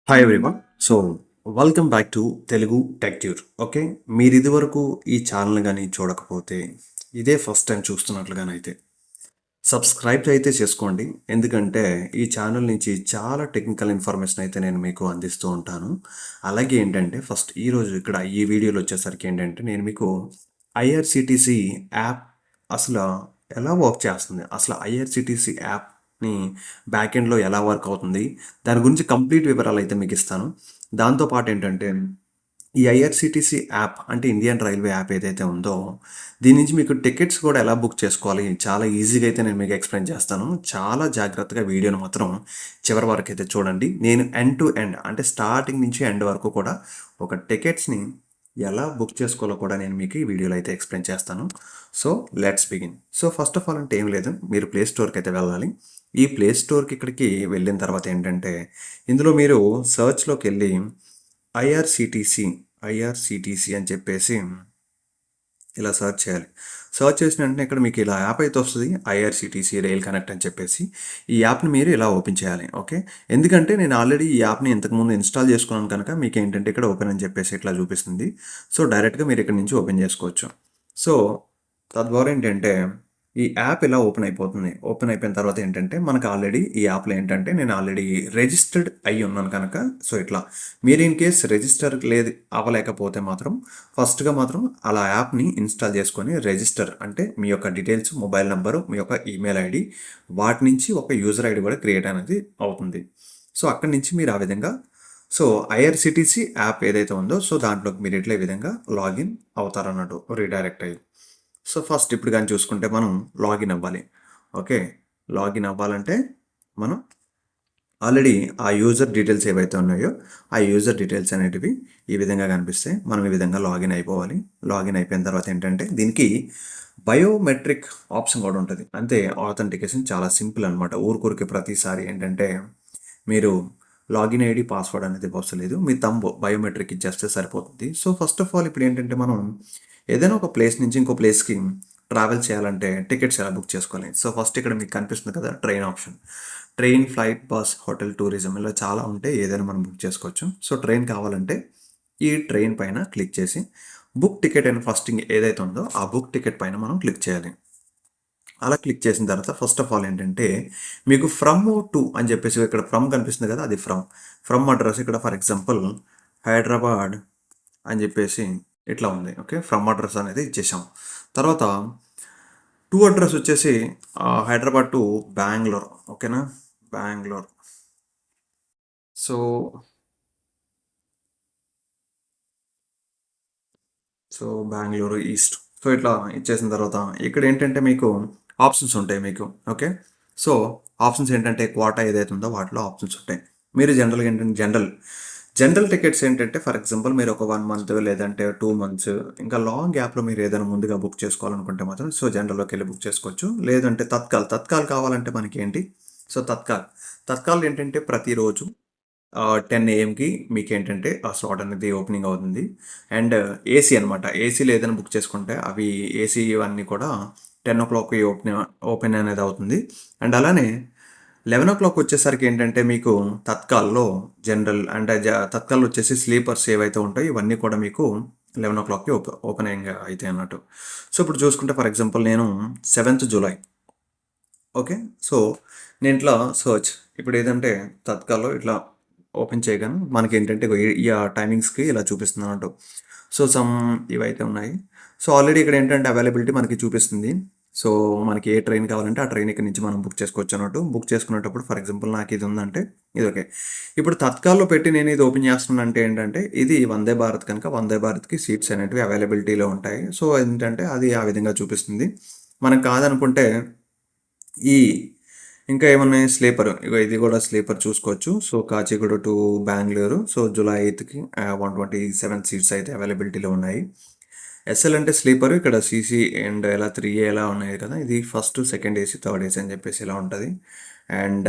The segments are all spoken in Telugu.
Hi everyone. So welcome back to Telugu tech tour. Okay, మీరు ఇదివరకు ఈ ఛానల్ కానీ చూడకపోతే ఇదే ఫస్ట్ టైం చూస్తున్నట్లుగానైతే సబ్స్క్రైబ్ అయితే చేసుకోండి. ఎందుకంటే ఈ ఛానల్ నుంచి చాలా టెక్నికల్ ఇన్ఫర్మేషన్ అయితే నేను మీకు అందిస్తూ ఉంటాను. అలాగే ఏంటంటే ఫస్ట్ ఈరోజు ఇక్కడ ఈ వీడియోలో వచ్చేసరికి ఏంటంటే నేను మీకు ఐఆర్సిటిసి యాప్ అసలు ఎలా వర్క్ చేస్తుంది, అసలు ఐఆర్సిటిసి యాప్ని బ్యాక్ ఎండ్లో ఎలా వర్క్ అవుతుంది, దాని గురించి కంప్లీట్ వివరాలు అయితే మీకు ఇస్తాను. దాంతోపాటు ఏంటంటే ఈ ఐఆర్సిటిసి యాప్ అంటే ఇండియన్ రైల్వే యాప్ ఏదైతే ఉందో దీని నుంచి మీకు టికెట్స్ కూడా ఎలా బుక్ చేసుకోవాలి చాలా ఈజీగా అయితే నేను మీకు ఎక్స్ప్లెయిన్ చేస్తాను. చాలా జాగ్రత్తగా వీడియోని మాత్రం చివరి వరకు అయితే చూడండి. నేను ఎండ్ టు ఎండ్ అంటే స్టార్టింగ్ నుంచి ఎండ్ వరకు కూడా ఒక టికెట్స్ని ఎలా బుక్ చేసుకోవాలో కూడా నేను మీకు ఈ వీడియోలో అయితే ఎక్స్ప్లెయిన్ చేస్తాను. So let's begin. So first of all అంటే ఏం లేదు, మీరు ప్లే స్టోర్కి అయితే వెళ్ళాలి. ఈ ప్లే స్టోర్కి ఇక్కడికి వెళ్ళిన తర్వాత ఏంటంటే ఇందులో మీరు సర్చ్లోకి వెళ్ళి ఐఆర్సిటిసి ఐఆర్సిటిసి అని చెప్పేసి ఇలా సెర్చ్ చేయాలి. సెర్చ్ చేసిన వెంటనే ఇక్కడ మీకు ఇలా యాప్ అయితే వస్తుంది, ఐఆర్సిటిసి రైల్ కనెక్ట్ అని చెప్పేసి. ఈ యాప్ని మీరు ఇలా ఓపెన్ చేయాలి. ఓకే, ఎందుకంటే నేను ఆల్రెడీ ఈ యాప్ని ఇంతకుముందు ఇన్స్టాల్ చేసుకున్నాను కనుక మీకు ఏంటంటే ఇక్కడ ఓపెన్ అని చెప్పేసి ఇట్లా చూపిస్తుంది. సో డైరెక్ట్గా మీరు ఇక్కడ నుంచి ఓపెన్ చేసుకోవచ్చు. సో తద్వారా ఏంటంటే ఈ యాప్ ఇలా ఓపెన్ అయిపోతుంది. ఓపెన్ అయిపోయిన తర్వాత ఏంటంటే మనకు ఆల్రెడీ ఈ యాప్లో ఏంటంటే నేను ఆల్రెడీ రిజిస్టర్డ్ అయ్యి ఉన్నాను కనుక సో ఇట్లా మీరు ఇన్ కేస్ రిజిస్టర్ లేదు అవ్వలేకపోతే మాత్రం ఫస్ట్గా మాత్రం అలా యాప్ని ఇన్స్టాల్ చేసుకొని రిజిస్టర్ అంటే మీ యొక్క డీటెయిల్స్, మొబైల్ నెంబరు, మీ యొక్క ఈమెయిల్ ఐడి, వాటి నుంచి ఒక యూజర్ ఐడి కూడా క్రియేట్ అనేది అవుతుంది. సో అక్కడి నుంచి మీరు ఆ విధంగా సో ఐఆర్సిటిసి యాప్ ఏదైతే ఉందో సో దాంట్లోకి మీరు ఇట్లా ఈ విధంగా లాగిన్ అవుతారన్నట్టు రీడైరెక్ట్ అయ్యి. సో ఫస్ట్ ఇప్పుడు కానీ చూసుకుంటే మనం లాగిన్ అవ్వాలి. ఓకే, లాగిన్ అవ్వాలంటే మనం ఆల్రెడీ ఆ యూజర్ డీటెయిల్స్ ఏవైతే ఉన్నాయో ఆ యూజర్ డీటెయిల్స్ అనేటివి ఈ విధంగా కనిపిస్తే మనం ఈ విధంగా లాగిన్ అయిపోవాలి. లాగిన్ అయిపోయిన తర్వాత ఏంటంటే దీనికి బయోమెట్రిక్ ఆప్షన్ కూడా ఉంటుంది. అంతే, ఆథెంటికేషన్ చాలా సింపుల్ అనమాట. ఊరికూరికి ప్రతిసారి ఏంటంటే మీరు లాగిన్ ఐడి పాస్వర్డ్ అనేది అవసరం, మీ తంబు బయోమెట్రిక్ ఇచ్చేస్తే సరిపోతుంది. సో ఫస్ట్ ఆఫ్ ఆల్ ఇప్పుడు ఏంటంటే మనం ఏదైనా ఒక ప్లేస్ నుంచి ఇంకో ప్లేస్కి ట్రావెల్ చేయాలంటే టికెట్స్ ఎలా బుక్ చేసుకోవాలి. సో ఫస్ట్ ఇక్కడ మీకు కనిపిస్తుంది కదా train option. Train, flight, bus, hotel, tourism ఇలా చాలా ఉంటే ఏదైనా మనం బుక్ చేసుకోవచ్చు. సో ట్రైన్ కావాలంటే ఈ ట్రైన్ పైన క్లిక్ చేసి బుక్ టికెట్ అయిన ఫస్ట్ ఏదైతే ఉందో ఆ బుక్ టికెట్ పైన మనం క్లిక్ చేయాలి. అలా క్లిక్ చేసిన తర్వాత ఫస్ట్ ఆఫ్ ఆల్ ఏంటంటే మీకు ఫ్రమ్ టు అని చెప్పేసి ఇక్కడ ఫ్రమ్ కనిపిస్తుంది కదా, అది ఫ్రమ్ అడ్రస్ ఇక్కడ ఫర్ ఎగ్జాంపుల్ హైదరాబాద్ అని చెప్పేసి ఇట్లా ఉంది. ఓకే, ఫ్రమ్ అడ్రస్ అనేది ఇచ్చేసాం. తర్వాత టు అడ్రస్ వచ్చేసి హైదరాబాద్ టు బెంగళూరు. ఓకేనా, Bengaluru. So so Bengaluru east. So ఇట్లా ఇచ్చేసిన తర్వాత ఇక్కడ ఏంటంటే మీకు ఆప్షన్స్ ఉంటాయి మీకు. ఓకే, సో ఆప్షన్స్ ఏంటంటే క్వాటా ఏదైతే ఉందో వాటిలో ఆప్షన్స్ ఉంటాయి. మీరు జనరల్గా ఏంటంటే జనరల్ టికెట్స్ ఏంటంటే ఫర్ ఎగ్జాంపుల్ మీరు ఒక 1 మంత్ లేదంటే 2 మంత్స్ ఇంకా లాంగ్ గ్యాప్లో మీరు ఏదైనా ముందుగా బుక్ చేసుకోవాలనుకుంటే మాత్రం సో జనరల్లోకి వెళ్ళి బుక్ చేసుకోవచ్చు. లేదంటే తత్కాల్ కావాలంటే మనకి ఏంటి, సో తత్కాల్ ఏంటంటే ప్రతిరోజు 10 AM మీకు ఏంటంటే ఆ స్లాట్ అనేది ఓపెనింగ్ అవుతుంది. అండ్ ఏసీ అనమాట. ఏసీలో ఏదైనా బుక్ చేసుకుంటే అవి ఏసీ ఇవన్నీ కూడా 10 o'clock ఓపెన్ అనేది అవుతుంది. అండ్ అలానే 11 o'clock వచ్చేసరికి ఏంటంటే మీకు తత్కాల్లో జనరల్ అండ్ తత్కాల్ వచ్చేసి స్లీపర్స్ ఏవైతే ఉంటాయో ఇవన్నీ కూడా మీకు 11 o'clockకి ఓపెనింగ్ అవుతాయి అన్నట్టు. సో ఇప్పుడు చూసుకుంటే ఫర్ ఎగ్జాంపుల్ నేను 7th జూలై. ఓకే, సో నేను ఇట్లా సర్చ్ ఇప్పుడు ఏదంటే తత్కాల్లో ఇట్లా ఓపెన్ చేయగానే మనకి ఏంటంటే ఈ టైమింగ్స్కి ఇలా చూపిస్తుంది అన్నట్టు. సో ఇవైతే ఉన్నాయి. సో ఆల్రెడీ ఇక్కడ ఏంటంటే అవైలబిలిటీ మనకి చూపిస్తుంది. సో మనకి ఏ ట్రైన్ కావాలంటే ఆ ట్రైన్ ఇక్కడ నుంచి మనం బుక్ చేసుకోవచ్చు అన్నట్టు. బుక్ చేసుకునేటప్పుడు ఫర్ ఎగ్జాంపుల్ నాకు ఇది ఉందంటే ఇది ఓకే. ఇప్పుడు తత్కాల్లో పెట్టి నేను ఇది ఓపెన్ చేస్తున్నాను అంటే ఏంటంటే ఇది వందే భారత్ కనుక వందే భారత్కి సీట్స్ అనేటివి అవైలబిలిటీలో ఉంటాయి. సో ఏంటంటే అది ఆ విధంగా చూపిస్తుంది. మనకు కాదనుకుంటే ఈ ఇంకా ఏమన్నాయి స్లీపర్, ఇక ఇది కూడా స్లీపర్ చూసుకోవచ్చు. So Kacheguda to Bengaluru. So July 8కి 127 సీట్స్ అయితే అవైలబిలిటీలో ఉన్నాయి. ఎస్ఎల్ అంటే స్లీపర్, ఇక్కడ సిసి అండ్ ఇలా 3A ఎలా ఉన్నాయి కదా, ఇది first, second AC, third AC అని చెప్పేసి ఇలా ఉంటుంది. అండ్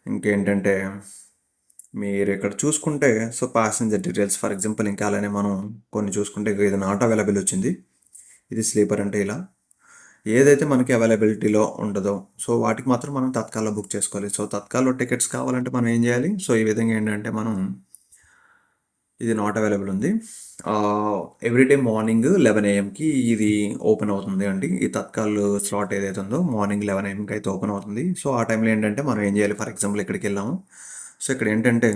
ఇంకేంటంటే మీరు ఇక్కడ చూసుకుంటే so passenger details for example ఇంకా అలానే మనం కొన్ని చూసుకుంటే ఇది నాట్ అవైలబుల్ వచ్చింది. ఇది స్లీపర్ అంటే ఇలా. ఏదైతే మనకి అవైలబిలిటీలో ఉండదో సో వాటికి మాత్రం మనం తత్కాల్లో బుక్ చేసుకోవాలి. సో తత్కాల్లో టికెట్స్ కావాలంటే మనం ఏం చేయాలి? సో ఈ విధంగా ఏంటంటే మనం ఇది నాట్ అవైలబుల్ ఉంది. ఎవ్రీడే మార్నింగ్ 11 AM ఇది ఓపెన్ అవుతుంది అండి. ఈ తత్కాల్ స్లాట్ ఏదైతే ఉందో మార్నింగ్ 11 AM అయితే ఓపెన్ అవుతుంది. సో ఆ టైంలో ఏంటంటే మనం ఏం చేయాలి? ఫర్ ఎగ్జాంపుల్ ఇక్కడికి వెళ్ళాము. సో ఇక్కడ ఏంటంటే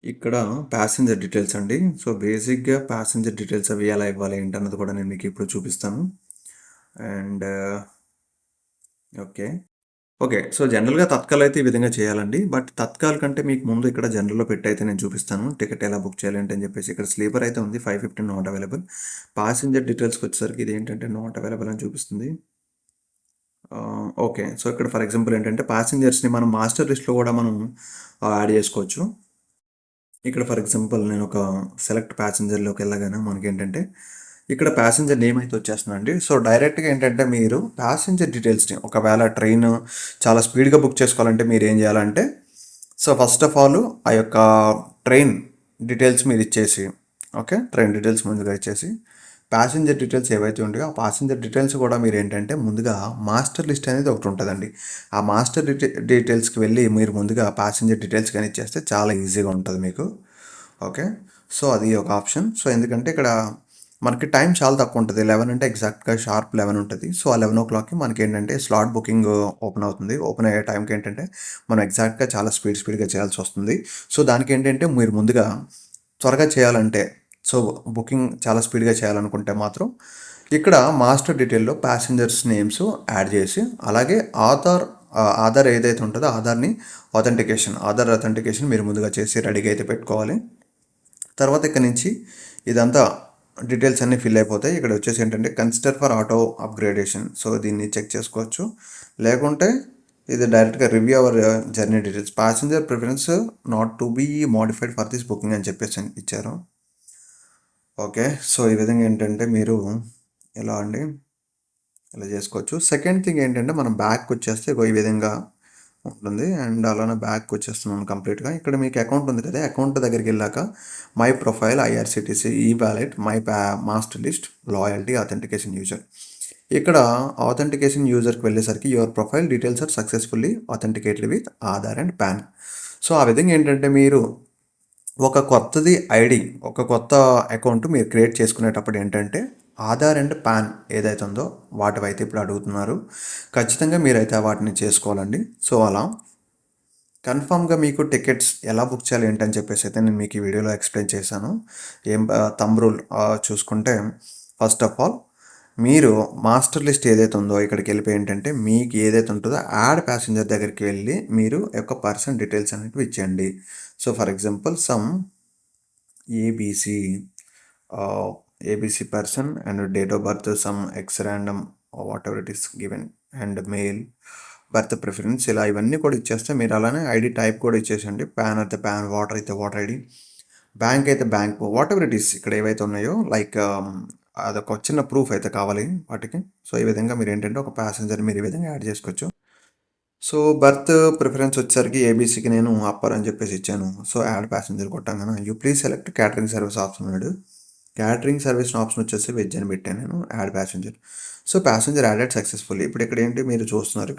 ఇక్కడ ప్యాసింజర్ డీటెయిల్స్ అండి. సో బేసిక్గా ప్యాసింజర్ డీటెయిల్స్ అవి ఎలా ఇవ్వాలి ఏంటన్నది కూడా నేను మీకు ఇప్పుడు చూపిస్తాను. And okay okay. సో జనరల్‌గా తత్కాల్ అయితే ఈ విధంగా చేయాలండి. బట్ తత్కాల్ కంటే మీకు ముందు ఇక్కడ జనరల్‌లో పెట్టయితే నేను చూపిస్తాను. టికెట్ ఎలా బుక్ చేయాలి ఏంటి అని చెప్పేసి. ఇక్కడ స్లీపర్ అయితే ఉంది 515 నాట్ అవైలబుల్. ప్యాసింజర్ డీటెయిల్స్‌కి వచ్చేసరికి ఇది ఏంటంటే నాట్ అవైలబుల్ అని చూపిస్తుంది. ఓకే. సో ఇక్కడ ఫర్ ఎగ్జాంపుల్ ఏంటంటే ప్యాసింజర్స్‌ని మనం మాస్టర్ లిస్ట్‌లో కూడా మనం యాడ్ చేసుకోవచ్చు. ఇక్కడ ఫర్ ఎగ్జాంపుల్ నేను ఒక సెలెక్ట్ ప్యాసింజర్‌లోకి వెళ్ళగానే మనకేంటంటే ఇక్కడ ప్యాసింజర్ నేమ్ అయితే వచ్చేస్తుందండి. సో డైరెక్ట్‌గా ఏంటంటే మీరు ప్యాసింజర్ డీటెయిల్స్‌ని ఒకవేళ ట్రైన్ చాలా స్పీడ్‌గా బుక్ చేసుకోవాలంటే మీరు ఏం చేయాలంటే సో ఫస్ట్ ఆఫ్ ఆల్ ఆ యొక్క ట్రైన్ డీటెయిల్స్ మీరు ఇచ్చేసి ఓకే. ట్రైన్ డీటెయిల్స్ ముందుగా ఇచ్చేసి ప్యాసింజర్ డీటెయిల్స్ ఏవైతే ఉంటాయో ఆ ప్యాసింజర్ డీటెయిల్స్ కూడా మీరు ఏంటంటే ముందుగా మాస్టర్ లిస్ట్ అనేది ఒకటి ఉంటుందండి. ఆ మాస్టర్ డీటెయిల్స్కి వెళ్ళి మీరు ముందుగా ప్యాసింజర్ డీటెయిల్స్ కానీ ఇచ్చేస్తే చాలా ఈజీగా ఉంటుంది మీకు. ఓకే. సో అది ఒక ఆప్షన్. సో ఎందుకంటే ఇక్కడ మనకి టైం చాలా తక్కువ ఉంటుంది. 11 అంటే ఎగ్జాక్ట్‌గా షార్ప్ 11 ఉంటది. సో ఆ 11:00కి మనకేంటంటే స్లాట్ బుకింగ్ ఓపెన్ అవుతుంది. ఓపెన్ అయ్యే టైంకి ఏంటంటే మనం ఎగ్జాక్ట్‌గా చాలా స్పీడ్‌గా చేయాల్సొస్తుంది. సో దానికేంటంటే మీరు ముందుగా త్వరగా చేయాలంటే సో బుకింగ్ చాలా స్పీడ్‌గా చేయాలనుకుంటే మాత్రం ఇక్కడ మాస్టర్ డీటెయిల్‌లో ప్యాసింజర్స్ నేమ్స్ యాడ్ చేసి అలాగే ఆధార్ ఏదైతే ఉంటుందో ఆధార్ అథెంటికేషన్ మీరు ముందుగా చేసి రెడీగా అయితే పెట్టుకోవాలి. తర్వాత ఇక్కడ నుంచి ఇదంతా డీటెయిల్స్ అన్నీ ఫిల్ అయిపోతాయి. ఇక్కడ వచ్చేసి ఏంటంటే consider for auto upgradation. So దీన్ని చెక్ చేసుకోవచ్చు. లేకుంటే ఇది డైరెక్ట్గా review your journey details passenger preference not to be modified for this booking అని చెప్పేసి ఇచ్చారు. ఓకే. సో ఈ విధంగా ఏంటంటే మీరు ఎలా అండి ఇలా చేసుకోవచ్చు. సెకండ్ థింగ్ ఏంటంటే మనం బ్యాక్ వచ్చేస్తే ఈ విధంగా ఉంటుంది. అండ్ అలానే బ్యాక్ వచ్చేస్తున్నాను కంప్లీట్గా. ఇక్కడ మీకు అకౌంట్ ఉంది కదా, అకౌంట్ దగ్గరికి వెళ్ళాక my profile IRCTC e wallet my master list loyalty authentication user. ఇక్కడ ఆథెంటికేషన్ యూజర్కి వెళ్ళేసరికి your profile details are successfully authenticated with Aadhaar and PAN. So ఆ విధంగా ఏంటంటే మీరు ఒక కొత్త అకౌంట్ మీరు క్రియేట్ చేసుకునేటప్పుడు ఏంటంటే ఆధార్ అండ్ పాన్ ఏదైతే ఉందో వాటివైతే ఇప్పుడు అడుగుతున్నారు. ఖచ్చితంగా మీరైతే వాటిని చేసుకోవాలండి. సో అలా కన్ఫామ్గా మీకు టికెట్స్ ఎలా బుక్ చేయాలి ఏంటని చెప్పేసి అయితే నేను మీకు ఈ వీడియోలో ఎక్స్ప్లెయిన్ చేశాను. థంబ్ రూల్ చూసుకుంటే ఫస్ట్ ఆఫ్ ఆల్ మీరు మాస్టర్ లిస్ట్ ఏదైతే ఉందో ఇక్కడికి వెళ్ళిపోయి ఏంటంటే మీకు ఏదైతే ఉంటుందో యాడ్ ప్యాసింజర్ దగ్గరికి వెళ్ళి మీరు యొక్క పర్సన్ డీటెయిల్స్ అనేవి ఇచ్చేయండి. So for example ABC ABC person and date of birth some X random what ever it is given and mail birth preference ఇలా ఇవన్నీ కూడా ఇచ్చేస్తే మీరు అలానే ఐడి టైప్ కూడా ఇచ్చేసండి. పాన్ అయితే పాన్, వాటర్ అయితే వాటర్ ఐడి, బ్యాంక్ అయితే bank, what ever it is ఇక్కడ ఏవైతే ఉన్నాయో లైక్ అదొక చిన్న ప్రూఫ్ అయితే కావాలి వాటికి. సో ఈ విధంగా మీరు ఏంటంటే ఒక ప్యాసింజర్ మీరు ఈ విధంగా యాడ్ చేసుకోవచ్చు. సో బర్త్ ప్రిఫరెన్స్ వచ్చేసరికి ఏబీసీకి నేను అప్పర్ అని చెప్పేసి ఇచ్చాను. సో యాడ్ ప్యాసింజర్ కొట్టాను. You please select catering service option ఉన్నాడు. క్యాటరింగ్ సర్వీస్ ఆప్షన్ వచ్చేసి వెజ్ అని పెట్టాను నేను. Add passenger. So passenger added successfully. ఇప్పుడు ఇక్కడ ఏంటి మీరు చూస్తున్నారు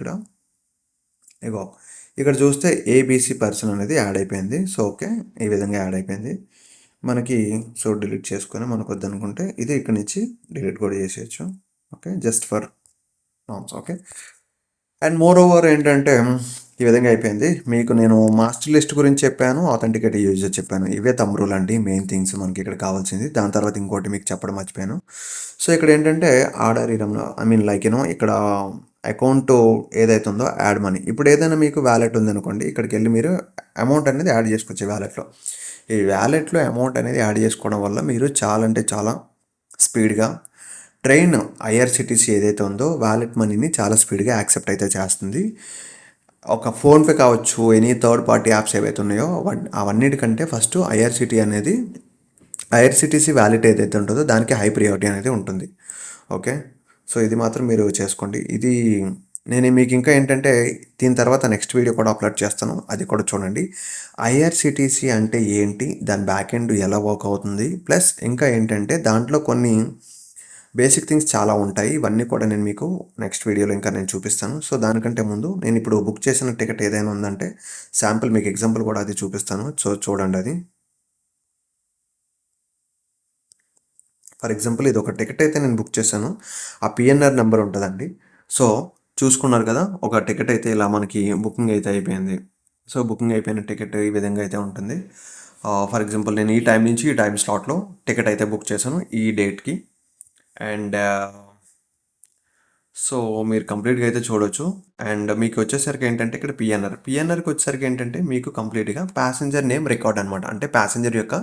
ఇక్కడ చూస్తే ఏబీసీ పర్సన్ అనేది యాడ్ అయిపోయింది. సో ఓకే, ఈ విధంగా యాడ్ అయిపోయింది మనకి. సో డిలీట్ చేసుకొని మనకు వద్దనుకుంటే ఇది ఇక్కడ నుంచి డిలీట్ కూడా చేసేయచ్చు. Okay, just for norms. Okay. And moreover ఏంటంటే ఈ విధంగా అయిపోయింది. మీకు నేను మాస్టర్ లిస్ట్ గురించి చెప్పాను, ఆథెంటికేట్ యూజర్ చెప్పాను. ఇవే తమ్ములు అండి మెయిన్ థింగ్స్ మనకి ఇక్కడ కావాల్సింది. దాని తర్వాత ఇంకోటి మీకు చెప్పడం మర్చిపోయాను. సో ఇక్కడ ఏంటంటే ఆర్డర్ ఇరంలో ఇక్కడ అకౌంట్ ఏదైతే ఉందో యాడ్ మనీ. ఇప్పుడు ఏదైనా మీకు వ్యాలెట్ ఉందనుకోండి, ఇక్కడికి వెళ్ళి మీరు అమౌంట్ అనేది యాడ్ చేసుకోవచ్చు వ్యాలెట్లో. ఈ వ్యాలెట్లో అమౌంట్ అనేది యాడ్ చేసుకోవడం వల్ల మీరు చాలా అంటే చాలా స్పీడ్గా ట్రైన్ ఐఆర్సిటీసీ ఏదైతే ఉందో వ్యాలెట్ మనీని చాలా స్పీడ్గా యాక్సెప్ట్ అయితే చేస్తుంది. ఒక ఫోన్పే కావచ్చు, ఎనీ థర్డ్ పార్టీ యాప్స్ ఏవైతే ఉన్నాయో అవన్నిటికంటే ఫస్ట్ ఐఆర్సిటీసీ వ్యాలెట్ ఏదైతే ఉంటుందో దానికి హై ప్రియారిటీ అనేది ఉంటుంది. ఓకే. సో ఇది మాత్రం మీరు చేసుకోండి. నేను మీకు ఇంకా ఏంటంటే దీని తర్వాత నెక్స్ట్ వీడియో కూడా అప్లోడ్ చేస్తాను, అది కూడా చూడండి. ఐఆర్సిటీసీ అంటే ఏంటి, దాని బ్యాక్ ఎండ్ ఎలా వర్క్ అవుతుంది, ప్లస్ ఇంకా ఏంటంటే దాంట్లో కొన్ని బేసిక్ థింగ్స్ చాలా ఉంటాయి. ఇవన్నీ కూడా నేను మీకు నెక్స్ట్ వీడియోలో ఇంకా నేను చూపిస్తాను. సో, దానికంటే ముందు నేను ఇప్పుడు బుక్ చేసిన టికెట్ ఏదైనా ఉందంటే శాంపుల్ మీకు ఎగ్జాంపుల్ కూడా అది చూపిస్తాను. సో, చూడండి అది. ఫర్ ఎగ్జాంపుల్ ఇది ఒక టికెట్ అయితే నేను బుక్ చేశాను. ఆ పిఎన్ఆర్ నెంబర్ ఉంటదండి. సో, చూసుకున్నారు కదా! ఒక టికెట్ అయితే ఇలా మనకి బుకింగ్ అయితే అయిపోయింది. సో, బుకింగ్ అయిపోయిన టికెట్ ఈ విధంగా అయితే ఉంటుంది. ఫర్ ఎగ్జాంపుల్ నేను ఈ టైం నుంచి ఈ టైం స్లాట్‌లో టికెట్ అయితే బుక్ చేశాను ఈ డేట్‌కి. అండ్ సో, మీరు కంప్లీట్‌గా అయితే చూడొచ్చు. అండ్ మీకు వచ్చేసరికి ఏంటంటే ఇక్కడ పిఎన్ఆర్‌కి వచ్చేసరికి ఏంటంటే మీకు కంప్లీట్‌గా ప్యాసింజర్ నేమ్ రికార్డ్ అనమాట. అంటే ప్యాసింజర్ యొక్క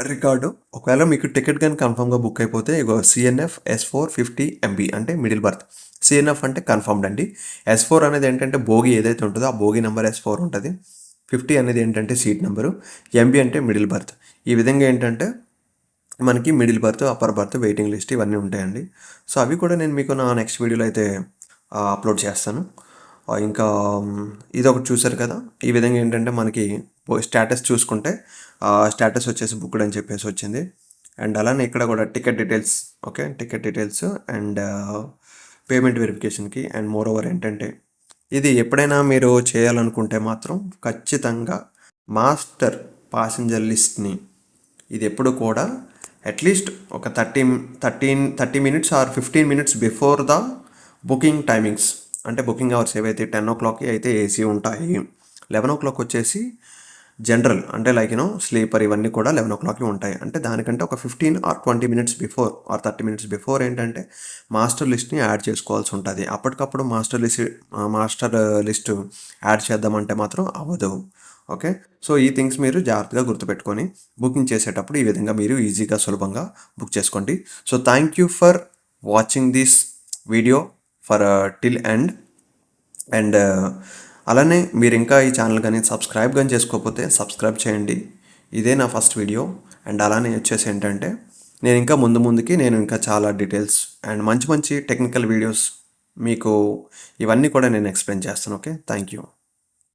రికార్డు. ఒకవేళ మీకు టికెట్ గాని కన్ఫర్మ్‌గా బుక్ అయిపోతే ఇగో సీఎన్ఎఫ్ ఎస్4 50 ఎంబీ అంటే మిడిల్ బర్త్. సీఎన్ఎఫ్ అంటే కన్ఫర్మ్డ్ అండి. ఎస్4 అనేది ఏంటంటే బోగీ ఏదైతే ఉంటదో ఆ బోగీ నంబర్ ఎస్4 ఉంటది. 50 అనేది ఏంటంటే సీట్ నెంబరు. ఎంబీ అంటే మిడిల్ బర్త్. ఈ విధంగా ఏంటంటే మనకి middle birth, upper birth, waiting list ఇవన్నీ ఉంటాయండి. సో, అవి కూడా నేను మీకు నా నెక్స్ట్ వీడియోలో అయితే అప్లోడ్ చేస్తాను. ఇంకా ఇదొకటి చూసారు కదా! ఈ విధంగా ఏంటంటే మనకి స్టేటస్ చూసుకుంటే స్టేటస్ వచ్చేసి బుక్డ్ అని చెప్పేసి వచ్చింది. అండ్ అలానే ఇక్కడ కూడా ticket details okay. Ticket details and payment వెరిఫికేషన్‌కి అండ్ మోర్ ఓవర్ ఏంటంటే ఇది ఎప్పుడైనా మీరు చేయాలనుకుంటే మాత్రం ఖచ్చితంగా మాస్టర్ పాసెంజర్ లిస్ట్‌ని ఇది ఎప్పుడు కూడా అట్లీస్ట్ ఒక 30 minutes or 15 minutes before the booking timings అంటే బుకింగ్ అవర్స్ ఏవైతే 10:00కి అయితే ఏసీ ఉంటాయి. 11:00 వచ్చేసి జనరల్ అంటే లైక్ స్లీపర్ ఇవన్నీ కూడా 11:00కి ఉంటాయి. అంటే దానికంటే ఒక 15 or 20 minutes before or 30 minutes before ఏంటంటే మాస్టర్ లిస్ట్‌ని యాడ్ చేసుకోవాల్సి ఉంటుంది. అప్పటికప్పుడు మాస్టర్ లిస్ట్ యాడ్ చేద్దామంటే మాత్రం అవ్వదు. ఓకే. సో, ఈ థింగ్స్ మీరు జాగ్రత్తగా గుర్తుపెట్టుకొని బుకింగ్ చేసేటప్పుడు ఈ విధంగా మీరు ఈజీగా సులభంగా బుక్ చేసుకోండి. So, thank you for watching this video for till end. And అలానే మీరు ఇంకా ఈ ఛానల్ కానీ సబ్స్క్రైబ్ కానీ చేసుకోకపోతే సబ్స్క్రైబ్ చేయండి. ఇదే నా ఫస్ట్ వీడియో. అండ్ అలానే వచ్చేసి ఏంటంటే నేను ఇంకా ముందుకి నేను ఇంకా చాలా డీటెయిల్స్ అండ్ మంచి టెక్నికల్ వీడియోస్ మీకు ఇవన్నీ కూడా నేను ఎక్స్ప్లెయిన్ చేస్తాను. ఓకే. Thank you.